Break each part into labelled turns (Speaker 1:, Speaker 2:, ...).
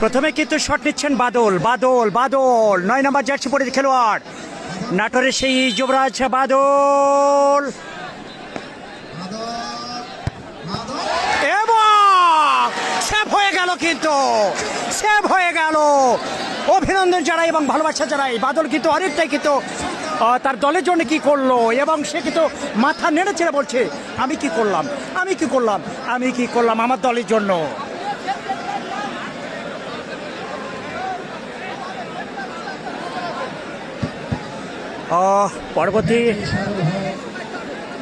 Speaker 1: প্রথমে কিন্তু শট নিচ্ছেন বাদল বাদল বাদল 9 নম্বর জার্সি পরে খেলোয়াড় নাটোরের সেই যুবরাজ বাদল এবং সেভ হয়ে গেল, কিন্তু সেভ হয়ে গেল। অভিনন্দন জানাই এবং ভালোবাসা জানাই। বাদল কিন্তু অনেকটাই কিন্তু তার দলের জন্য কি করলো এবং সে কিন্তু মাথা নেড়ে ছেড়ে বলছে আমি কি করলাম, আমি কি করলাম, আমি কি করলাম আমার দলের জন্য। পরবর্তী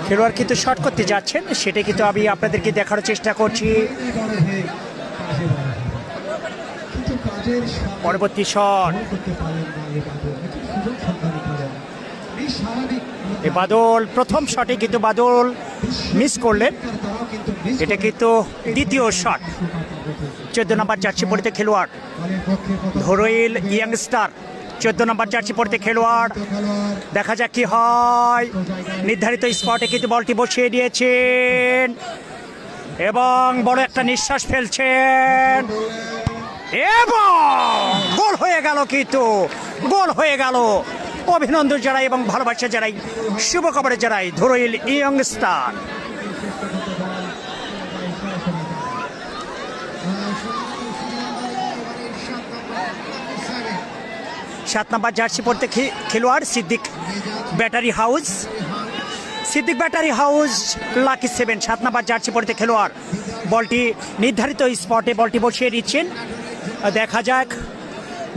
Speaker 1: খেলোয়াড় কিন্তু শট করতে যাচ্ছেন, সেটা কিন্তু আমি আপনাদেরকে দেখানোর চেষ্টা করছি। পরবর্তী শট বাদল, প্রথম শটে কিন্তু বাদল মিস করলেন। এটা কিন্তু দ্বিতীয় শট। 14 নম্বর জার্সি পরিতে খেলোয়াড় ধরইল ইয়াংস্টার, 14 নম্বর জার্সি পরিতে খেলোয়াড়। দেখা যাক কি হয়। নির্ধারিত স্পটে কিন্তু বলটি বসিয়ে দিয়েছেন এবং বড় একটা নিঃশ্বাস ফেলছেন এবং গোল হয়ে গেল, কিন্তু গোল হয়ে গেল। অভিনন্দন জানাই এবং ভালোবাসা জানাই, শুভখবর জানাই ধরইল ইয়াংস্টার। 7 নম্বর জার্সি পরতে খেলোয়াড় Siddique battery house, Siddique battery house lucky 7, 7 নম্বর জার্সি পরতে খেলোয়াড়। বলটি নির্ধারিত স্পটে বলটি বসিয়ে দিচ্ছেন। দেখা যাক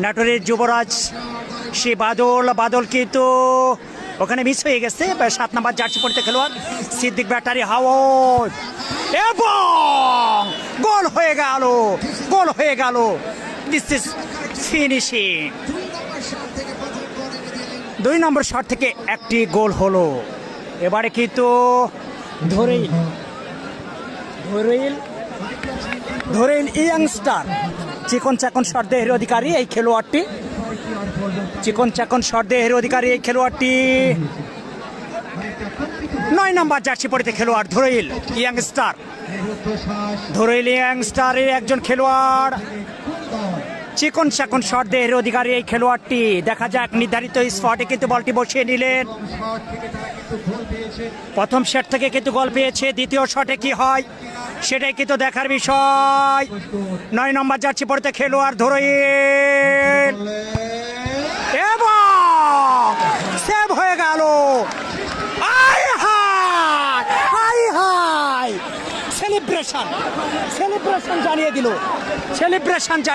Speaker 1: নাটোরের যুবরাজ সে বাদল, বাদল কিন্তু ওখানে মিস হয়ে গেছে। 7 নম্বর জার্সি পরতে খেলোয়াড় সিদ্দিক ব্যাটারি হাউস এবং গোল হয়ে গেল, গোল হয়ে গেল। This is finishing. 2 number shot থেকে একটি গোল হলো। এবারে কিন্তু ধরইল ইয়াংস্টার চিকন চাকন শট দেহের অধিকারী এই খেলোয়াড়টি, চিকন চাকন শট দেহের অধিকারী এই খেলোয়াড়টি। 9 নম্বর জার্সি পরিতে খেলোয়াড় ধরইল ইয়াংস্টার, ধরইল ইয়াংস্টারের একজন খেলোয়াড়। চিকন চাকন শট দেহের অধিকারী এই খেলোয়াড়টি। দেখা যাক নির্ধারিত স্পটে কিন্তু বলটি বসিয়ে নিলেন। প্রথম শট থেকে কিন্তু গোল পেয়েছে, দ্বিতীয় শটে কি হয় সেটাই কিন্তু দেখার বিষয়। 9 নম্বর জার্সি পরিতে খেলোয়াড় ধরইল এবং সেভ হয়ে গেল। আয় হায়, আয় হায়, সেলিব্রেশন, সেলিব্রেশন জানিয়ে দিল, সেলিব্রেশন জানিয়ে